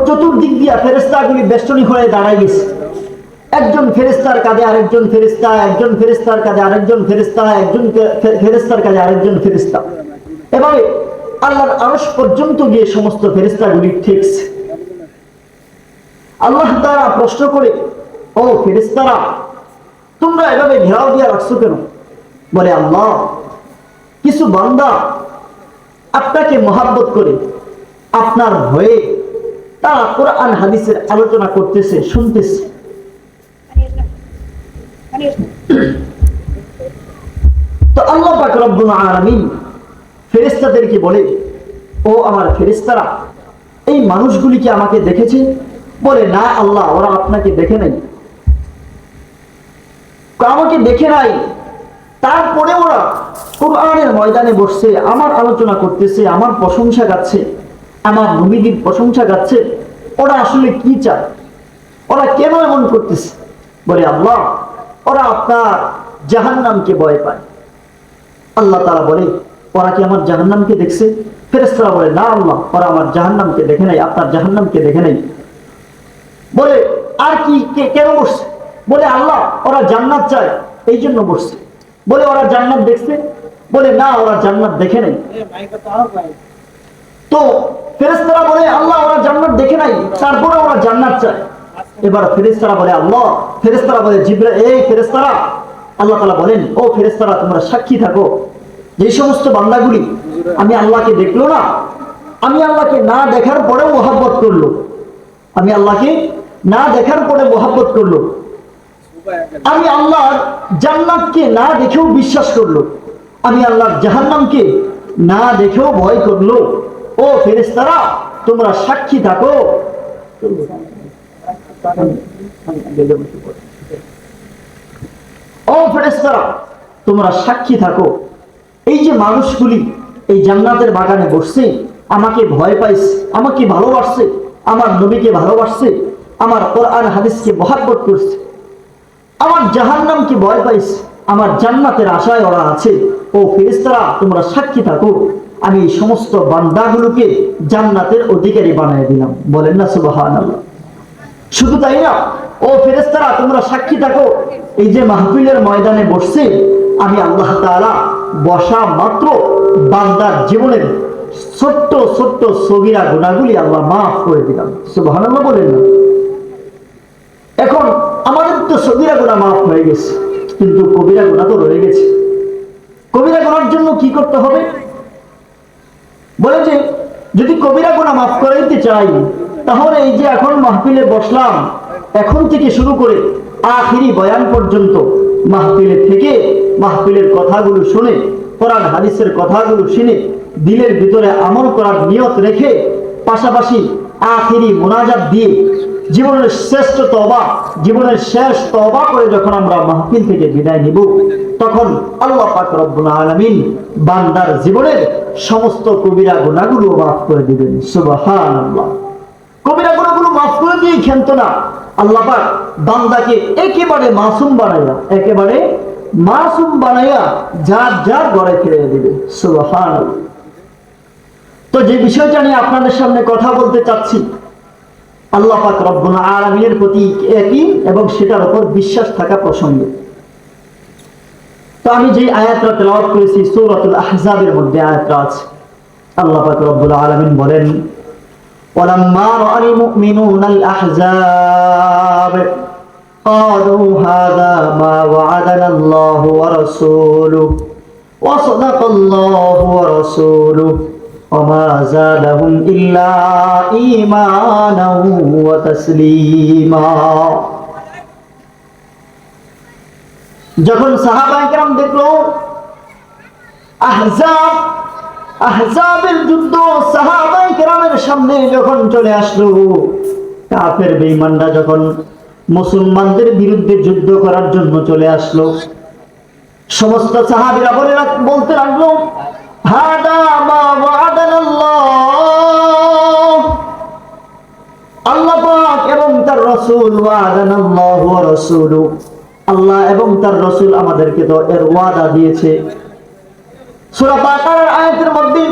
চতুর্দিক দিয়া ফেরেশতাগুলি বেষ্টনী হয়ে দাঁড়ায় গেছে। একজন ফেরেশতার কাঁধে আরেকজন ফেরেশতা, একজন ফেরেশতার কাঁধে আরেকজন ফেরেশতা, একজন ফেরেশতার কাঁধে আরেকজন ফেরেশতা, এভাবে আল্লাহর আরশ পর্যন্ত গিয়ে সমস্ত ফেরেশতাগুলি ঠেকছে। আল্লাহ তাআলা প্রশ্ন করে, ও ফেরেশতারা, তোমরা এভাবে ঘেরাও দিয়া রাখছো কেন? বলে, আল্লাহ, কিছু বান্দা আপনাকে মহাব্বত করে, আপনার ভয়ে তারা কোরআন হাদিসের আলোচনা করতেছে, শুনতেছে। তো আল্লাহ পাক রব্বুল আলামিন ফেরেশতাদেরকে বলে, ও আমার ফেরেশতারা, এই মানুষগুলি কি আমাকে দেখেছে? বলে, না আল্লাহ, ওরা আপনাকে দেখে নাই। আমাকে দেখে নাই, তারপরে ওরা কোরআনের ময়দানে বসছে, আমার আলোচনা করতেছে, আমার প্রশংসা গাচ্ছে, আমার নবীর প্রশংসা গাচ্ছে। ওরা আসলে কি চায়? ওরা কেন এমন করতেছে? বলে, আল্লাহ, ওরা আপনার জাহান্নামকে ভয় পায়। আল্লাহ তাআলা বলে, ওরা কি আমার জাহান্নামকে দেখছে? ফেরেশতারা বলে, না আল্লাহ, ওরা আমার জাহান্নামকে দেখে নাই, আপনার জাহান্নামকে দেখে নাই। বলে, আর কি কেন বসছে? বলে, আল্লাহ, ওরা জান্নাত চায়, এই জন্য বসছে। বলে, ওরা জান্নাত দেখছে? বলে, না, ওরা জান্নাত দেখে নাই। তো ফেরেশতারা বলে, আল্লাহ, ওরা জান্নাত দেখে নাই, তারপরে ওরা জান্নাত চায়। এবার ফেরেশতারা বলে, আল্লাহ, ফেরেশতারা বলে, জিবরাইল, এই ফেরেশতারা, আল্লাহ তাআলা বলেন, ও ফেরেশতারা, তোমরা সাক্ষী থাকো, যে সমস্ত বান্দাগুলি আমি আল্লাহকে দেখলো না, আমি আল্লাহকে না দেখার পরেও মহব্বত করলো, আমি আল্লাহকে না দেখার পরে মহব্বত করলো, আমি আল্লাহর জান্নাতকে না দেখেও বিশ্বাস করলো, আমি আল্লাহর জাহান্নামকে না দেখেও ভয় করলো, ও ফেরেশতারা, তোমরা সাক্ষী থাকো। ও ফেরেশতারা, তোমরা সাক্ষী থাকো, এই যে মানুষগুলি এই জান্নাতের বাগানে বসছে, আমাকে ভয় পাইছে, আমাকে ভালোবাসছে, আমার নবীকে ভালোবাসছে, আমার কোরআন হাদিসকে মহব্বত করছে, আমার জাহান্নামকে ভয় পাইছে, আমার জান্নাতের আশায় ওরা আছে। ও ফেরেশতারা, তোমরা সাক্ষী থাকো, আমি এই সমস্ত বান্দাগুলোকে জান্নাতের অধিকারী বানিয়ে দিলাম। বলেন না সুবহানাল্লাহ। শুধু তাই না, ও ফেরেশতারা, তোমরা সাক্ষী থাকো, এই যে মাহফিলের ময়দানে বসছে, আমি আল্লাহ তাআলা বসা মাত্র বান্দার জীবনের ছোট্ট ছোট্ট সগীরা গুনাহগুলি আল্লাহ মাফ করে দিলাম। সুবহানাল্লাহ বলেন না। এখন আমাদের তো সগীরা গুনাহ মাফ হয়ে গেছে, কিন্তু কবিরা গুনাহ তো রয়ে গেছে। কবিরা গুনার জন্য কি করতে হবে? বলে যে, যদি কবিরা গুনাহ মাফ করাইতে চাই, তাহলে এই যে এখন মাহফিলে বসলাম, এখন থেকে শুরু করে আখিরি বয়ান পর্যন্ত মাহফিলে থেকে মাহফিলের কথাগুলো শুনে, কোরআন হাদিসের কথাগুলো শুনে দিলের ভিতরে আমল করার নিয়ত রেখে, পাশাপাশি আখিরি মুনাজাত দিয়ে জীবনের শ্রেষ্ঠ তওবা, জীবনের শেষ তওবা করে যখন আমরা মাহফিল থেকে বিদায় নিব, তখন আল্লাহ পাক রব্বুল আলামিন বান্দার জীবনের সমস্ত কবিরা গুনাহগুলো মাফ করে দিবেন। সুবহানাল্লাহ। কবিরা গুনাহগুলো মাফ করে দিয়ে ক্ষান্ত না, আল্লাহ পাক বান্দাকে একেবারে মাসুম বানাইয়া, একেবারে মাসুম বানাইয়া যার যার ঘরে ফিরে দিবে। সুবহানাল্লাহ। তো যে বিষয়টা নিয়ে আপনাদের সামনে কথা বলতে চাচ্ছি, আল্লাহ পাক রব্বুল আলামিনের প্রতি একই এবং সেটার উপর বিশ্বাস থাকা প্রসঙ্গে। তো আমি যে আয়াতটা তেলাওয়াত করেছি সূরাতুল আহজাবের মধ্যে আয়াতটা আছে। আল্লাহ পাক রব্বুল আলামিন বলেন, ওয়ালাম্মা রাআল মুমিনুনাল আহজাব ক্বালু হাযা মা ওয়া'আদানাল্লাহু ওয়া রাসূলুহু ওয়া সাদাকাল্লাহু ওয়া রাসূলুহু ওয়া মা যাদাহুম ইল্লা ঈমানাও ওয়া তাসলীমা। যখন সাহাবায়ে কেরাম দেখলো আহজাবের যুদ্ধ সাহাবায়ে কেরামের সামনে যখন চলে আসলো, কাফের বেঈমানরা যখন মুসলমানদের বিরুদ্ধে যুদ্ধ করার জন্য চলে আসলো, সমস্ত সাহাবীরা বলতে লাগলো, হাদা মা ওয়া'আদানাল্লাহ, আল্লাহ পাক এবং তার রাসূল, ওয়া'আদানাল্লাহু ওয়া রাসূলুহু, আল্লাহ এবং তার রাসূল আমাদেরকে তো এর ওয়াদা দিয়েছে। সূরা বাকারার আয়াতের মধ্যে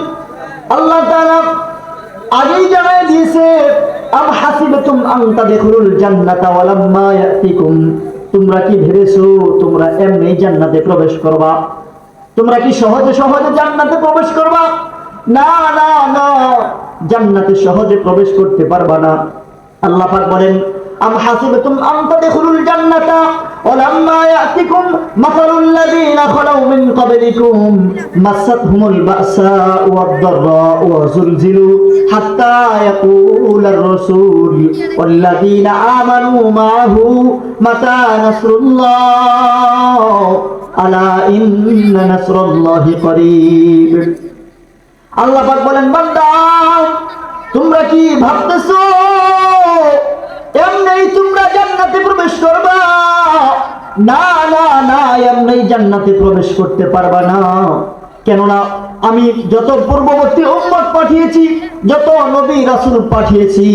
আল্লাহ তাআলা আগেই জানাই দিয়েছে, আহসিবতুম আন তাদখুলুল জান্নাতা ওয়ালাম্মা ইয়াতিকুম, তোমরা কি ভেবেছো তোমরা এমনি জান্নাতে প্রবেশ করবা? তোমরা কি সহজে সহজে জান্নাতে প্রবেশ করবা? না না না, জান্নাতে সহজে প্রবেশ করতে পারবা না। আল্লাহ পাক বলেন, আম হাসিবতুম আন তাদখুলুল জান্নাতা ওয়ালাম্মা ইয়াতিকুম মাসালুল লাযীনা খালাউ মিন ক্বাবলিকুম মাসাতহুমুল বা'সাউ ওয়াদ-দাররাউ ওয়া যুলজিলু হাত্তা ইয়াকুলার রাসূল ওয়াল লাযীনা আমানু মা'হু মাতা নাসরুল্লাহ আলা ইন্না নাসরাল্লাহি করিব। আল্লাহ পাক বলেন, বান্দা তোমরা কি ভাবতেছো এমনি তোমরা জান্নাতে প্রবেশ করবা? না না না, এমনি জান্নাতে প্রবেশ করতে পারবা না। কেননা আমি যত পূর্ববর্তী উম্মত পাঠিয়েছি, যত নবী রাসূল পাঠিয়েছি,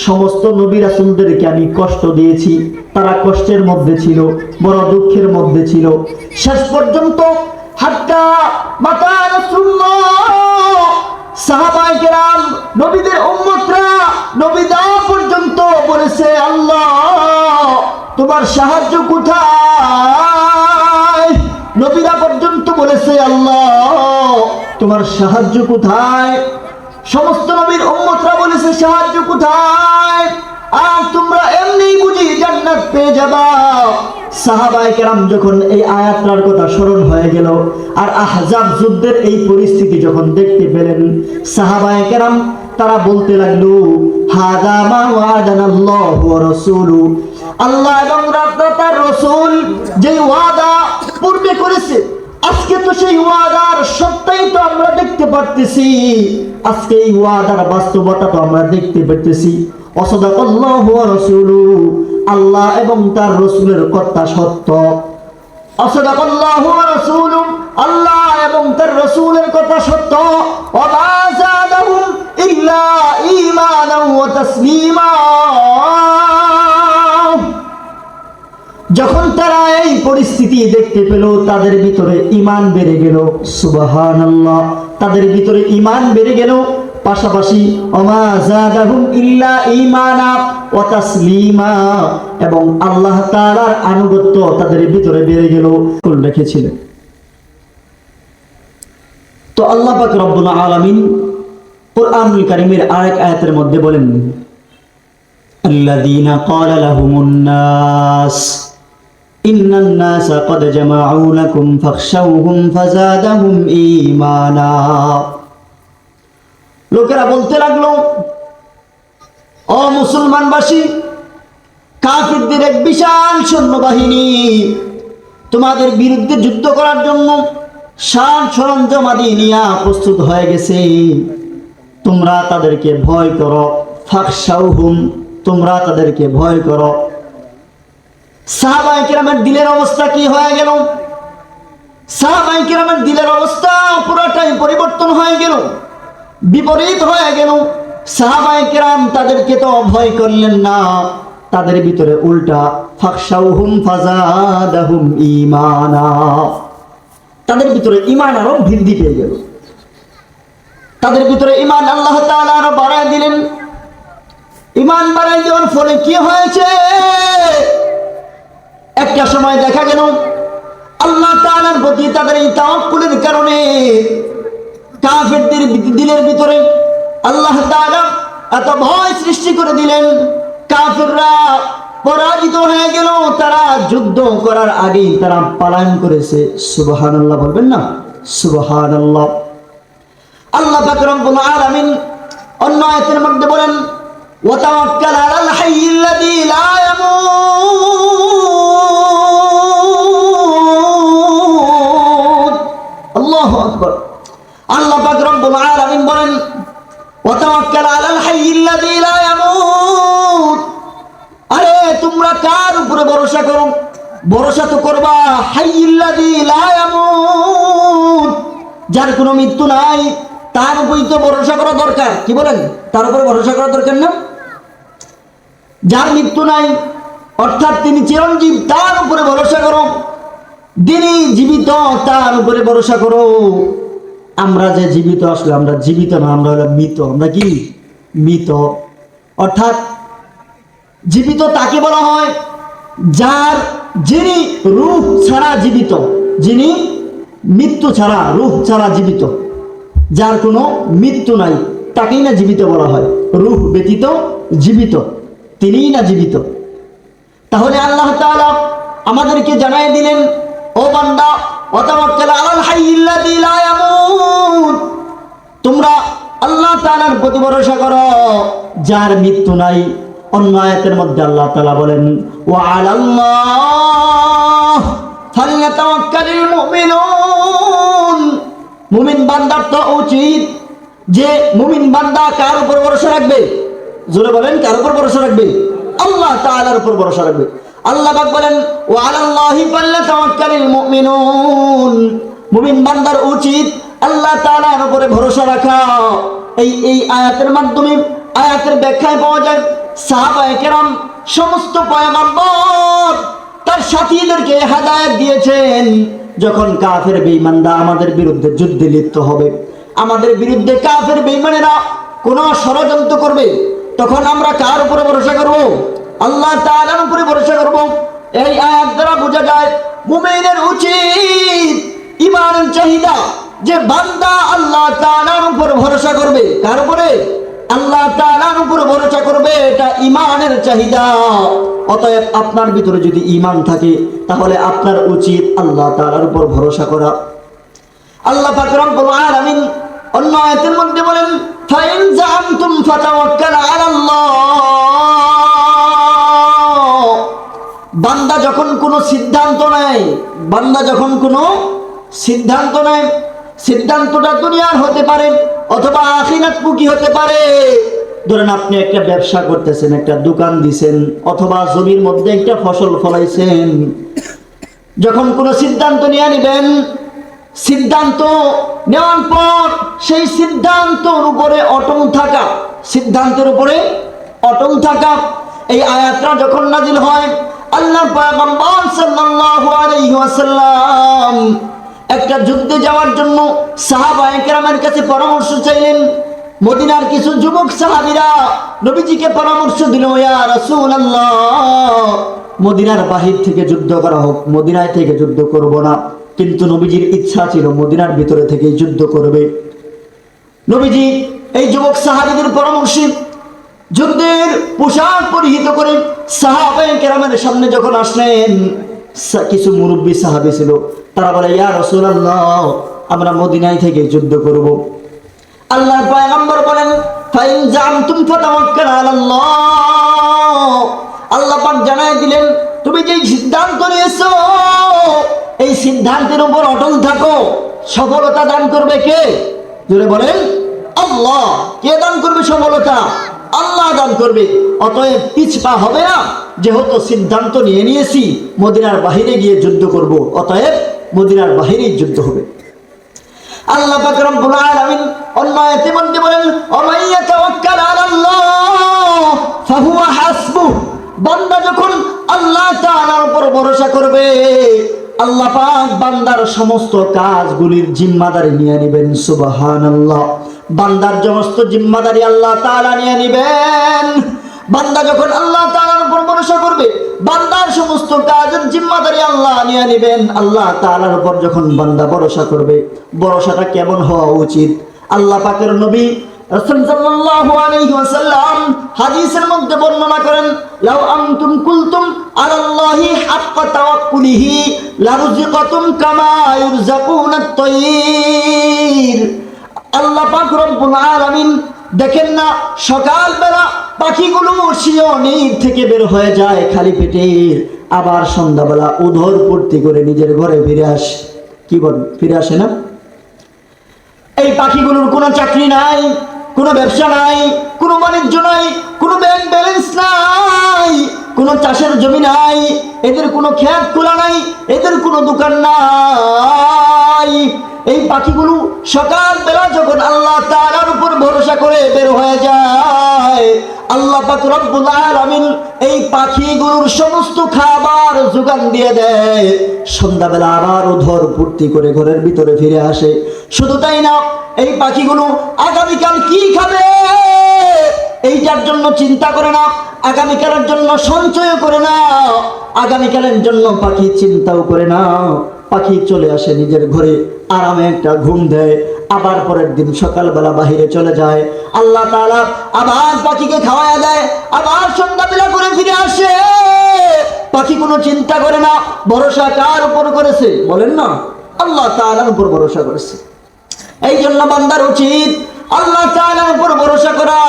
সমস্ত নবী রাসূলদেরকে আমি কষ্ট দিয়েছি। তারা কষ্টের মধ্যে ছিল, বড় দুঃখের মধ্যে ছিল। শেষ পর্যন্ত হাত্তা মাতা রাসূলুল্লাহ, সাহাবায়ে কেরাম, নবীদের উম্মতরা নবী দেওয়া পর্যন্ত বলেছে, আল্লাহ তোমার সাহায্য কোথায়? নবীরা পর্যন্ত বলেছে, আল্লাহ তোমার সাহায্য কোথায়? সমস্ত নবীর উম্মতরা বলেছে, সাহায্য কোথায়? আর তোমরা এমনি বুঝি জান্নাত পেয়ে যাবা? সাহাবায়ে কেরাম যখন এই আয়াতটার কথা স্মরণ হয়ে গেল আর আহজাব যুদ্ধের এই পরিস্থিতি যখন দেখতে পেলেন, সাহাবায়ে কেরাম তারা বলতে লাগলো, হাযা মা ওয়াদানাল্লাহু ওয়া রাসূলুহু, আল্লাহ এবং তার রাসূল যে ওয়াদা পূর্বে করেছে, আজকে তো সেই ওয়াদার সত্যই তো আমরা দেখতে পারতেছি। আজকে এই ওয়াদার বাস্তবতা তো আমরা দেখতে পারতেছি। অসাদাকাল্লাহু ওয়া রাসূলুহু, আল্লাহ এবং তার রাসূলের কথা সত্য। অসাদাকাল্লাহু ওয়া রাসূলুহু, আল্লাহ এবং তার রাসূলের কথা সত্য। ওয়া মা যাদাহুম ইল্লা ঈমানান ওয়া তাসলিমা। যখন তারা এই পরিস্থিতি দেখতে পেল, তাদের ভিতরে ঈমান বেড়ে গেল। সুবহানাল্লাহ, তাদের ভিতরে ঈমান বেড়ে গেল। পাশাপাশি ওমা যাদাহুম ইল্লা ঈমানা ওয়া তাসলিমা, এবং আল্লাহ তাআলার আনুগত্য তাদের ভিতরে বেড়ে গেল। কোন রেখেছিলেন। তো আল্লাহ পাক রব্বুল আলামিন কুরআনুল কারীমের আরেক আয়াতের মধ্যে বলেন, আল্লাযীনা ক্বালা লাহুমুন নাস ইন্নান নাসা ক্বাদ জামাউ লাকুম ফাখশাউহুম ফাযাদাহুম ঈমানা। লোকেরা বলতে লাগলো, ও মুসলমানবাসী, কাফিরদের এক বিশাল সৈন্যবাহিনী তোমাদের বিরুদ্ধে যুদ্ধ করার জন্য সান সরঞ্জাম আদি নিয়ে প্রস্তুত হয়ে গেছে। তোমরা তাদেরকে ভয় করো। ফাখশাউহুম, তোমরা তাদেরকে ভয় করো। সাহাবায়ে কেরামের দিলের অবস্থা কি হয়ে গেল? সাহাবায়ে কেরামের দিলের অবস্থা পুরোটাই পরিবর্তন হয়ে গেল, বিপরীত হয়ে গেল। সাহাবায়ে কেরাম তাদেরকে তো ভয় করলেন না, তাদের ভিতরে উল্টা ফাখশাউহুম ফাযাদাহুম ঈমানা, তাদের ভিতরে ঈমান আরো বৃদ্ধি পেয়ে গেল। তাদের ভিতরে ঈমান আল্লাহ তাআলা আরো বাড়ায় দিলেন। ঈমান বাড়ায় দেওয়ার ফলে কি হয়েছে? একটা সময় দেখা গেল আল্লাহ তাআলার প্রতি তাদের এই তাওয়াক্কুলের কারণে কাফেরদের দিলের ভিতরে আল্লাহ তাআলা এত ভয় সৃষ্টি করে দিলেন, কাফেররা পরাজিত হয়ে গেল। তারা যুদ্ধ করার আগেই তারা পলায়ন করেছে। সুবহানাল্লাহ বলবেন না? সুবহানাল্লাহ। আল্লাহ পাক রব্বুল আলামিন অন্য আয়াতের মধ্যে বলেন, ওয়া তাওয়াক্কাল আলাল হাইয়্যিল্লাযী লা ইয়ামুত। আল্লাহু আকবার। আল্লাহ পাক রব্বুল আলামিন বলেন, ওয়া তাওয়াক্কাল আলাল হাইয়্যিল্লাযী লা ইয়ামুত। আরে তোমরা কার উপরে ভরসা করো? ভরসা তো করবা হাইয়্যিল্লাযী লা ইয়ামুত, যার কোনো মৃত্যু নাই, তার উপরেই তো ভরসা করা দরকার। কি বলেন? তার উপরে ভরসা করা দরকার না? যার মৃত্যু নাই, অর্থাৎ তিনি চিরঞ্জীব, তার উপরে ভরসা করো। যিনি জীবিত, তার উপরে ভরসা করো। আমরা যে জীবিত, আসলে আমরা জীবিত না, আমরা হলো মৃত। আমরা কি? মৃত। অর্থাৎ জীবিত তাকে বলা হয় যিনি রূহ ছাড়া জীবিত, যিনি মৃত্যু ছাড়া, রূহ ছাড়া জীবিত, যার কোনো মৃত্যু নাই, তাকেই না জীবিত বলা হয়। রূহ ব্যতীত জীবিত, তিনিই না জীবিত। তাহলে আল্লাহ তাআলা আমাদেরকে জানাই দিলেন, ও বান্দা, ওয়াতাওয়াক্কাল আলাল হাইয়্যিল্লাযী লা ইয়ামুত, তোমরা আল্লাহ তাআলার প্রতি ভরসা করো যার মৃত্যু নাই। অন্য আয়াতের মধ্যে আল্লাহ তাআলা বলেন, ওয়া আলাল্লাহ ফালইয়াতাওয়াক্কালিল মুমিনুন, মুমিন বান্দার তো উচিত যে মুমিন বান্দা কার উপর ভরসা রাখবে? জোরে বলেন, কার উপর ভরসা রাখবে? আল্লাহ তাআলার উপর ভরসা রাখবে। আল্লাহ পাক বলেন, ওয়া আলাল্লাহি ফালইয়াতাওয়াক্কালিল মুমিনুন, মুমিন বান্দার উচিত আল্লাহ তাআলার উপরে ভরসা রাখা। এই আয়াতের মাধ্যমে, আয়াতের ব্যাখ্যায় পাওয়া যায় সাহাবায়ে কেরাম, সমস্ত পয়গম্বর তার সাথীদেরকে হেদায়েত দিয়েছেন, যখন কাফের বেঈমানরা আমাদের বিরুদ্ধে যুদ্ধে লিপ্ত হবে, আমাদের বিরুদ্ধে কাফের বেঈমানেরা কোন ষড়যন্ত্র করবে, তখন আমরা কার উপরে ভরসা করব? আল্লাহ তাআলার উপরে ভরসা করব। এই আয়াত দ্বারা বোঝা যায় মুমিনের উচিত, ঈমানের চাহিদা, যে বান্দা আল্লাহ তাআলার উপর ভরসা করবে। কার উপরে? আল্লাহ তাআলার উপর ভরসা করবে, এটা ঈমানের চাহিদা। অতএব আপনার ভিতরে যদি ঈমান থাকে, তাহলে আপনার উচিত আল্লাহ তাআলার উপর ভরসা করা। আল্লাহ পাক রব্বুল আলামিন অন্য আয়াতের মধ্যে বলেন, ফাইন জাআমতুম ফাতাওয়াক্কাল আলাল্লাহ, বান্দা যখন কোনো সিদ্ধান্ত নেয়, বান্দা যখন কোনো সিদ্ধান্ত নেয়, সিদ্ধান্তটা দুনিয়ার হতে পারে অথবা আখিরাতমুখী হতে পারে। ধরেন আপনি একটা ব্যবসা করতেছেন, একটা দোকান দিছেন, অথবা জমির মধ্যে একটা ফসল ফলাইছেন। যখন কোনো সিদ্ধান্ত নিয়ে নেবেন, সিদ্ধান্ত নেওয়ার পর সেই সিদ্ধান্তের উপরে অটল থাকা, সিদ্ধান্তের উপরে অটল থাকা। এই আয়াতটা যখন নাজিল হয়, আল্লাহর পয়গম্বর সাল্লাল্লাহু আলাইহি ওয়াসাল্লাম একটা যুদ্ধে যাওয়ার জন্য সাহাবায়ে কেরামের কাছে পরামর্শ চাইলেন। মদিনার কিছু যুবক সাহাবীরা নবীজিকে পরামর্শ দিল, ইয়া রাসূলুল্লাহ, মদিনার বাহির থেকে যুদ্ধ করা হোক, মদিনায় থেকে যুদ্ধ করব না। কিন্তু নবীজির ইচ্ছা ছিল মদিনার ভিতরে থেকে যুদ্ধ করবে। নবীজি এই যুবক সাহাবীদের পরামর্শে যুদ্ধের পোশাক পরিহিত করে সাহাবায়ে কেরামের সামনে যখন আসলেন, কিছু মুরব্বী সাহাবী ছিল, তারা বলে, ইয়া রাসূলুল্লাহ, আমরা মদিনায় থেকে যুদ্ধ করব। আল্লাহর পয়গম্বর বলেন, ফাইন জাআমতুম ফাতাওয়াক্কাল আলাল্লাহ, আল্লাহ পাক জানায় দিলেন, তুমি যে সিদ্ধান্ত নিয়েছো এই সিদ্ধান্তের উপর অটল থাকো। সফলতা দান করবে কে? জোরে বলেন, আল্লাহ। কে দান করবে সফলতা? আল্লাহ দান করবে। অতএব পিছপা হবে না, যেহেতু সিদ্ধান্ত নিয়ে নিয়েছি মদিনার বাহিরে গিয়ে যুদ্ধ করব, অতএব মদিনার বাহিরেই যুদ্ধ হবে। আল্লাহ পাক রব্বুল আলামিন অন্য আয়াতে মধ্যে বলেন, ওমাইয়া তাওয়াক্কাল আলাল্লাহ ফাহুয়া হাসবুহ, বান্দা যখন আল্লাহ তাআলার উপর ভরসা করবে, আল্লাহ পাক বান্দার সমস্ত কাজগুলির জিম্মাদারি নিয়ে নেবেন। সুবহানাল্লাহ, বান্দার সমস্ত জিম্মাদারি আল্লাহ তাআলা নিয়ে নেবেন। বান্দা যখন আল্লাহ তাআলার উপর ভরসা করবে, বান্দার সমস্ত কাজের জিম্মাদারি আল্লাহ নিয়ে নেবেন। আল্লাহ তাআলার উপর যখন বান্দা ভরসা করবে, ভরসাটা কেমন হওয়া উচিত? আল্লাহ পাকের নবী রাসূল সাল্লাল্লাহু আলাইহি ওয়াসাল্লাম হাদিসের মধ্যে বর্ণনা করেন, লাউ আনতুম কুলতুম আলাল্লাহি হাক্কা তাওয়াক্কুলিহি লারুযিকাতুম কামা ইউরযাকুনাত তায়র। আল্লাহ পাক রব্বুল আলামিন দেখেন না, সকালবেলা পাখিগুলো শিয়নির থেকে বের হয়ে যায় খালি পেটে, আবার সন্ধ্যাবেলা উদর পূর্তি করে নিজের ঘরে ফিরে আসে। কি বল, ফিরে আসে না? এই পাখিগুলোর কোনো চাকরি নাই, কোনো ব্যবসা নাই, কোনো বাণিজ্য নাই, কোনো ব্যাংক ব্যালেন্স নাই, কোনো চাষের জমি নাই, এদের কোনো ক্ষেত খোলা নাই, এদের কোনো দোকান নাই। এই পাখিগুলো সকালবেলা যখন আল্লাহ তাআলার উপর ভরসা করে বের হয়ে যায়, আল্লাহ পাক রব্বুল আলামিন এই পাখিগুলোর সমস্ত খাবার যোগান দিয়ে দেয়। সন্ধ্যাবেলা আবার উদর পূর্তি করে ঘরের ভিতরে ফিরে আসে। শুধু তাই না, এই পাখিগুলো আগামীকাল কি খাবে এইটার জন্য চিন্তা করে না, আগামীকালের জন্য সঞ্চয় করে না, আগামীকালের জন্য পাখি চিন্তাও করে না। পাখি চলে আসে নিজের ঘরে, আরামে একটা ঘুম দেয়, আবার পরের দিন সকালবেলা বাহিরে চলে যায়। আল্লাহ তাআলা আবার পাখিকে খাওয়ায়া দেয়, আবার সন্ধ্যাবেলা করে ফিরে আসে। পাখি কোনো চিন্তা করে না। ভরসা কার উপর করেছে বলেন না? আল্লাহ তাআলার উপর ভরসা করেছে। এই জন্য বান্দার উচিত আল্লাহ তাআলার উপর ভরসা করা।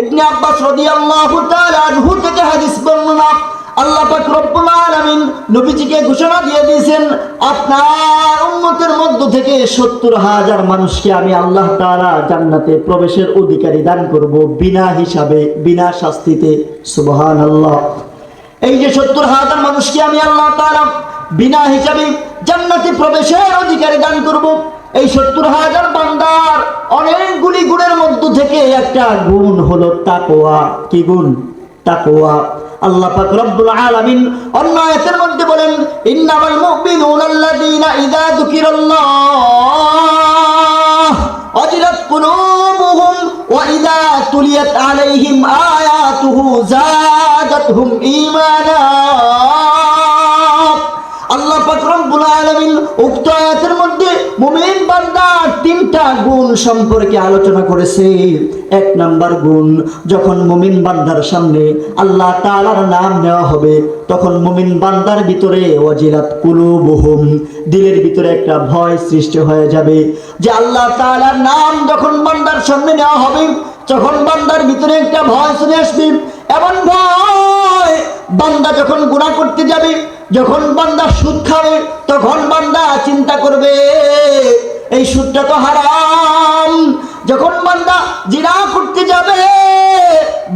ইবনে আব্বাস রাদিয়াল্লাহু তাআলা আনহু থেকে হাদিস বর্ণনা, আল্লাহ পাক রব্বুল আলামিন নবীজিকে ঘোষণা দিয়ে দিয়েছেন, আপনার উম্মতের মধ্য থেকে ৭০,০০০ মানুষকে আমি আল্লাহ তাআলা জান্নাতে প্রবেশের অধিকারী দান করব, বিনা হিসাবে, বিনা শাস্তিতে। সুবহানাল্লাহ। এই যে ৭০,০০০ মানুষকে আমি আল্লাহ তাআলা বিনা হিসাবে জান্নাতে প্রবেশের অধিকারী দান করব। এই ৭০,০০০ বান্দার অনেকগুলি গুণের মধ্য থেকে একটা গুণ হলো তাকওয়া। কি গুণ? তাকওয়া। আল্লাহ পাক রব্বুল আলামিন অন্য আয়াতের মধ্যে বলেন, ইন্নামাল মুমিনুনা আল্লাযীনা ইযা যুকিরাল্লাহ ওয়াজিলাত কুলুবুহুম ওয়া ইযা তুলিয়াত আলাইহিম আয়াতুহু যাদাতহুম ঈমানা। আল্লাহ পাক রব্বুল আলামিন উক্ত আয়াতের মধ্যে মুমিন বান্দার ৩টা গুণ সম্পর্কে আলোচনা করেছে। ১ নাম্বার গুণ, যখন মুমিন বান্দার সামনে আল্লাহ তাআলার নাম নেওয়া হবে, তখন মুমিন বান্দার ভিতরে ওয়াজিলাত কুলুবুহুম, দিলের ভিতরে একটা ভয় সৃষ্টি হয়ে যাবে যে আল্লাহ তাআলার নাম যখন বান্দার সামনে নেওয়া হবে, তখন বান্দার ভিতরে একটা ভয় চলে আসবে। এমন ভয়, বান্দা যখন গুনাহ করতে যাবে, যখন বান্দা সুদ খাবে, তখন বান্দা চিন্তা করবে এই সুদটা তো হারাম। যখন বান্দা জিনা করতে যাবে,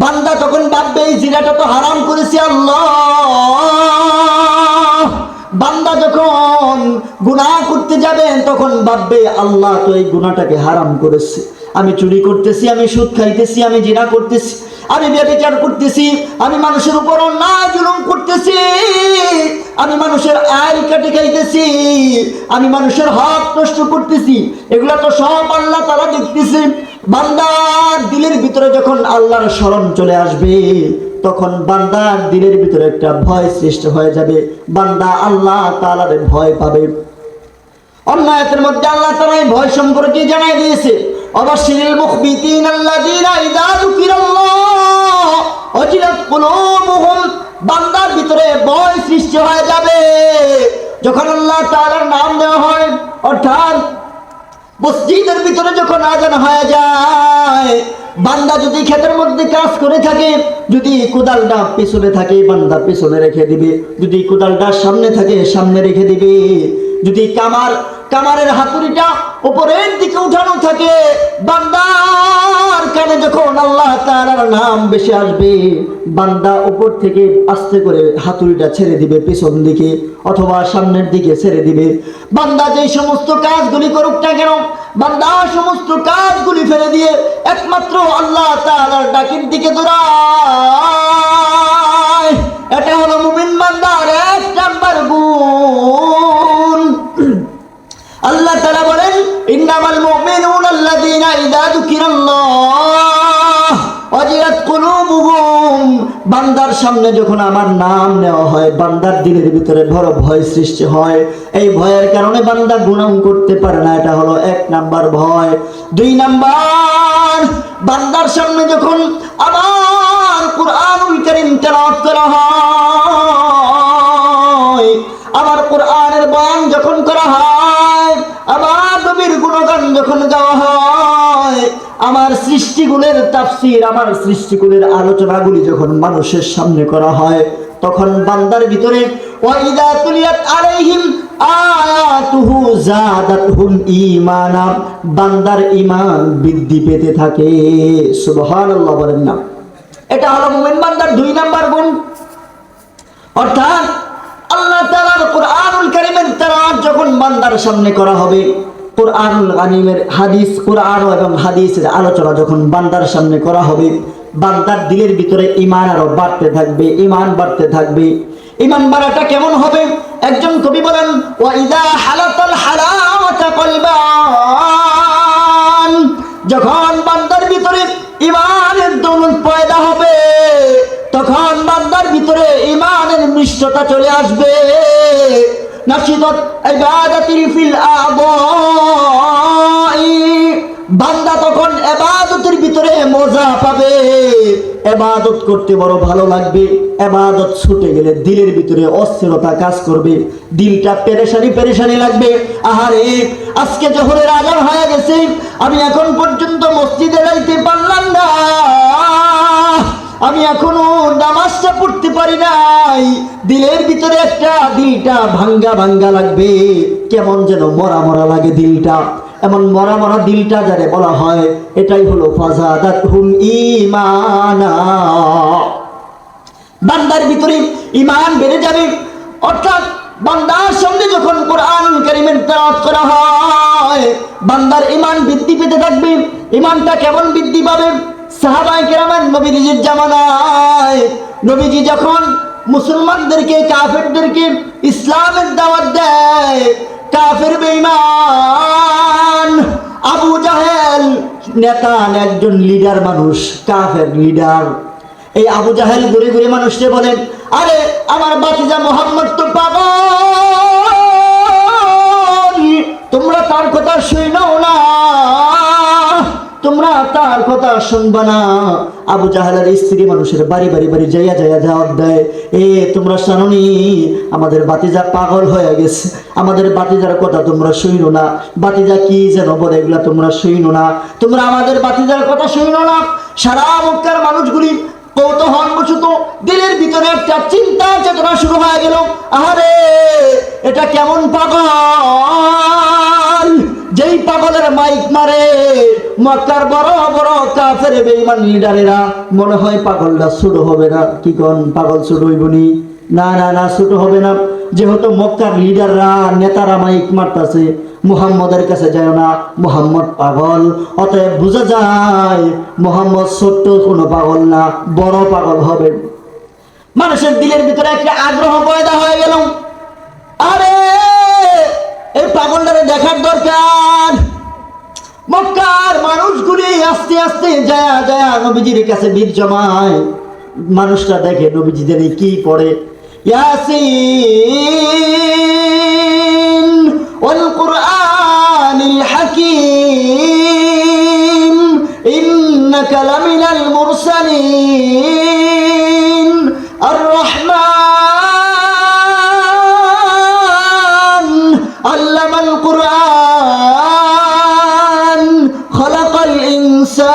বান্দা তখন ভাববে এই জিনাটা তো হারাম করেছে আল্লাহ। বান্দা যখন গুনাহ করতে যাবেন, তখন ভাববে আল্লাহ তো এই গুনাহটাকে হারাম করেছে। আমি চুরি করতেছি, আমি সুদ খাইতেছি, আমি জিনা করতেছি, আমি ব্যভিচার করতেছি, আমি মানুষের উপর অন্যায় জুলুম করতেছি, আমি মানুষের আয় কেটে খাইতেছি, আমি মানুষের হক নষ্ট করতেছি, এগুলা তো সব আল্লাহ তাআলা দেখতেছি। বান্দার দিলের ভিতরে যখন আল্লাহর স্মরণ চলে আসবে, তখন বান্দার দিলের ভিতরে একটা ভয় সৃষ্টি হয়ে যাবে, বান্দা আল্লাহ তাআলার ভয় পাবে। অন্য আয়াতের মধ্যে আল্লাহ তাআলা এই ভয় সম্পর্কে জানাই দিয়েছে, অবাশশিরিল মুখবিতিনা আল্লাযীনা ইযা যুকিরাল্লাহ ওয়াজিলাত কুলুবুহুম, বান্দার ভিতরে ভয় সৃষ্টি হয়ে যাবে যখন আল্লাহ তাআলার নাম নেওয়া হয়। অর্থাৎ মসজিদের ভিতরে যখন আযান হয়ে যায়, বান্দা যদি ক্ষেতের মধ্যে কাজ করে থাকে, যদি কোদালটা পিছনে থাকে বান্দা পিছনে রেখে দিবে, যদি কোদালটা সামনে থাকে সামনে রেখে দিবে, যদি কামারের হাতুড়িটা উপরের দিকে উঠানো থাকে, বান্দার কানে যখন আল্লাহ তাআলার নাম বেশি আসবে, বান্দা উপর থেকে আস্তে করে হাতুড়িটা ছেড়ে দিবে পিছন দিকে অথবা সামনের দিকে ছেড়ে দিবে। বান্দা যেই সমস্ত কাজগুলি করুক না কেন, বান্দা সমস্ত কাজগুলি ফেলে দিয়ে একমাত্র আল্লাহ তাআলার ডাকের দিকে দৌড়ায়। এটা হলো মুমিন বান্দার ১ নাম্বার গুণ। আল্লাহ তাআলা বলেন, ইন্নামাল মুমিনুনা আল্লাযীনা ইযা যুকিরাল্লাহ ওয়াজিলাত কুলুবুহুম, বান্দার সামনে যখন আমার নাম নেওয়া হয়, বান্দার দিলের ভিতরে বড় ভয় সৃষ্টি হয়। এই ভয়ের কারণে বান্দা গুনাহ করতে পারে না। এটা হলো ১ নাম্বার ভয়। ২ নাম্বার, বান্দার সামনে যখন আমার কুরআনুল কারীম তেলাওয়াত করা হয়, আমার কোরআনের বয়ান যখন করা হয়, আমার নবীর গুণগান যখন গাওয়া হয়, আমার সৃষ্টিগুণের তাফসীর, আমার সৃষ্টিগুণের আলোচনাগুলি যখন মানুষের সামনে করা হয়, তখন বান্দার ভিতরে ওয়াইদা তুলিয়াত আলাইহিম আয়াতুহু যাদাতহুম ঈমানা, বান্দার ঈমান বৃদ্ধি পেতে থাকে। সুবহানাল্লাহ বলেন না? এটা হলো মুমিন বান্দার ২ নাম্বার গুণ। অর্থাৎ আল্লাহ তাআলার কুরআনুল কারীমের তেলাওয়াত যখন বান্দার সামনে করা হবে, কুরআনুল কারীমের হাদিস, কুরআন এবং হাদিসের আলোচনা যখন বান্দার সামনে করা হবে, বান্দার দিলের ভিতরে ঈমান আরো বাড়তে থাকবে, ঈমান বাড়তে থাকবে। ঈমান বাড়াটা কেমন হবে? একজন কবি বলেন, ওয়া ইযা হালাতাল হালাওয়াতা কলবান, যখন বান্দার ভিতরে ঈমানের দৌলত পয়দা হবে, যখন বান্দার ভিতরে ঈমানের মিষ্টতা চলে আসবে, নাশিদাত ইবাদাতিল ফিল আ'দাই, বান্দা তখন ইবাদতের ভিতরে মজা পাবে, ইবাদত করতে বড় ভালো লাগবে। ইবাদত ছুটে গেলে দিলের ভিতরে অস্থিরতা কাজ করবে, দিলটা পেরেশানি পেরেশানি লাগবে। আহারে, আজকে জোহরের আজান হয়ে গেছে, আমি এখন পর্যন্ত মসজিদে যাইতে পারলাম না, আমি এখনো নামাজটা পড়তে পারি নাই, দিলের ভিতরে দিলটা ভাঙ্গা ভাঙ্গা লাগবে, কেমন যেন মরা মরা লাগে দিলটা। এমন মরা মরা দিলটা যারে বলা হয়, এটাই হলো ফাজাদাতুহুম ঈমানা। বান্দার ভিতরে ঈমান বেড়ে যাবে, অর্থাৎ বান্দার সঙ্গে যখন কোরআন কারীমের তেলাওয়াত করা হয়, বান্দার ঈমান বৃদ্ধি পেতে থাকবে। ঈমানটা কেমন বৃদ্ধি পাবে? সাহাবায়ে কেরামের নবীজির জামানায় নবীজি যখন মুসলমানদেরকে, কাফেরদেরকে ইসলামের দাওয়াত দেয়, কাফের বেঈমান আবু জাহেল নেতা, একজন লিডার মানুষ, কাফের লিডার, এই আবু জাহেল ঘুরে ঘুরে মানুষকে বলেন, আরে আমার বাতিজা মুহাম্মদ তো পাগল, তোমরা তার কথা শুনো না, তোমরা তার কথা শুনবা না। আবু জাহেলের স্ত্রী মানুষের বাড়ি বাড়ি বাড়ি যাইয়া যাইয়া জবাব দেয়, এ তোমরা জানোনি আমাদের বাতিজা পাগল হয়ে গেছে, আমাদের বাতিজার কথা তোমরা শুনো না, বাতিজা কি যেন বলে এগুলা তোমরা শুনো না, তোমরা আমাদের বাতিজার কথা শুনো না। সারা মক্কার মানুষগুলি কৌতূহলবশত দিলের ভিতরে একটা চিন্তা চেতনা শুরু হয়ে গেল, আরে এটা কেমন পাগল, যেই পাগলের মাইক মারে মক্কার বড় বড় কাফের বেঈমান লিডারেরা, মনে হয় পাগলটা ছোট হবে না। কি কোন, পাগল ছোট হইবনি? না না না, ছোট হবে না। যেহেতু মক্কার লিডাররা, নেতারা মাইক মারতাছে, মুহাম্মদের কাছে যায় না, মুহাম্মদ পাগল, অতএব বোঝা যায় মুহাম্মদ ছোট্ট কোনো পাগল না, বড় পাগল হবে। মানুষের দিলের ভিতরে একটা আগ্রহ পয়দা হয়ে গেল, আরে এই পাগলটারে দেখার দরকার। মক্কার মানুষগুলি আস্তে আস্তে যায়া যায়া নবীজির কাছে ভিড় জমায়, মানুষটা দেখে নবীজি জানি কি পড়ে, ইয়াসিন ওয়াল কুরআনিল হাকীম ইন্নাকা লামিনাল মুরসালিন আর রহমান আল্লামাল কুরআন খলাকাল ইনসান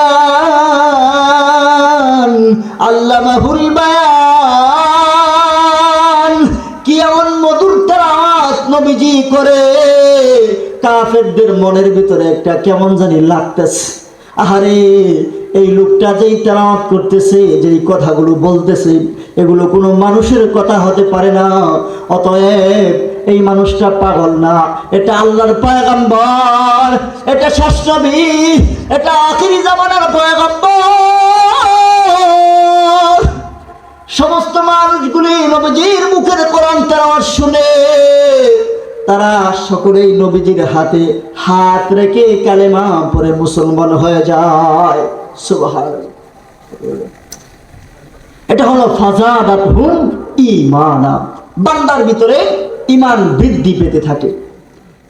আল্লামাহুল বায়ান। কি এমন মধুর তেলাওয়াত নবীজি করে, কাফেরদের মনের ভিতরে একটা কেমন জানি লাগতেছে, আহারে এই লোকটা যেই তেলাওয়াত করতেছে, যেই কথাগুলো বলতেছে, এগুলো কোনো মানুষের কথা হতে পারে না, অতএব এই মানুষটা পাগল না, এটা আল্লাহর পয়গম্বর, এটা শেষ নবী, এটা আখিরি জামানার পয়গম্বর। সমস্ত মানুষগুলি নবীজির মুখের কোরআন তেলাওয়াত শুনে তারা সকলেই নবীজির হাতে হাত রেখে কালেমা পড়ে মুসলমান হয়ে যায়। সুবহানাল্লাহ। এটা হলো ফাজাদাতুহুম ঈমানা, বান্দার ভিতরে ঈমান বৃদ্ধি পেতে থাকে।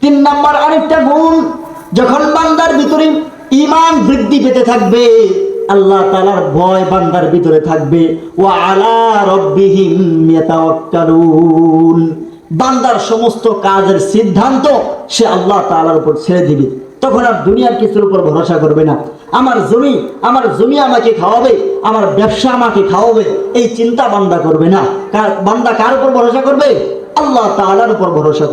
3 নাম্বার আরেকটা গুণ, যখন বান্দার ভিতরে ঈমান বৃদ্ধি পেতে থাকবে, আল্লাহ তাআলার ভয় বান্দার ভিতরে থাকবে, ওয়া আলা রাব্বিহিম ইয়াতাওয়াক্কালুন, বান্দার সমস্ত কাজের সিদ্ধান্ত সে আল্লাহ তাআলার উপর ছেড়ে দিবে, তখন আর দুনিয়ার কিছুর উপর ভরসা করবে না। আমার জমি আমাকে খাওয়াবে, আমার ব্যবসা আমাকে খাওয়াবে, এই চিন্তা বান্দা করবে না। বান্দা কার উপর ভরসা করবে? আল্লাহ তাআলার উপর ভরসা করবে।